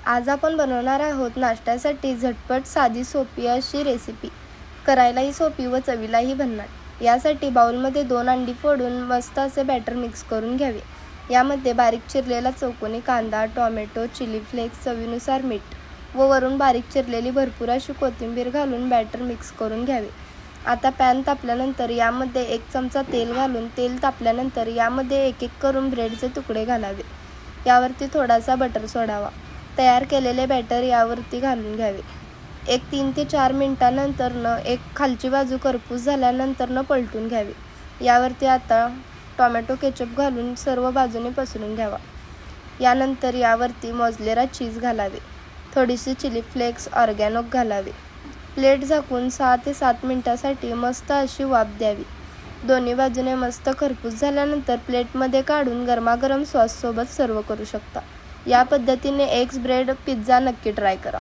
आज आपण बनवणार आहोत नाश्त्यासाठी झटपट साधी सोपी अशी रेसिपी. करायलाही सोपी व चवीलाही भन्नाट. यासाठी बाउलमध्ये 2 अंडी फोडून मस्त असे बॅटर मिक्स करून घ्यावे. यामध्ये बारीक चिरलेला चौकोनी कांदा, टोमॅटो, चिली फ्लेक्स, चवीनुसार मीठ व वरून बारीक चिरलेली भरपूर अशी कोथिंबीर घालून बॅटर मिक्स करून घ्यावे. आता पॅन तापल्यानंतर यामध्ये 1 चमचा तेल घालून तेल तापल्यानंतर यामध्ये एक एक करून ब्रेडचे तुकडे घालावे. यावरती थोडासा बटर सोडावा. तयार केलेले बॅटर यावरती घालून घ्यावे. 3 ते 4 मिनिटांनंतर एक खालची बाजू करपूस झाल्यानंतर पलटून घ्यावी. यावरती आता टोमॅटो केचप घालून सर्व बाजूने पसरून घ्यावा. यानंतर यावरती मोझरेला चीज घालावे. थोडीशी चिली फ्लेक्स, ऑरगॅनो घालावे. प्लेट झाकून 6 ते 7 मिनिटांसाठी मस्त अशी वाफ द्यावी. दोन्ही बाजूने मस्त खरपूस झाल्यानंतर प्लेटमध्ये काढून गरमागरम सॉससोबत सर्व करू शकता. या पद्धतीने एग्स ब्रेड पिझ्झा नक्की ट्राय करा.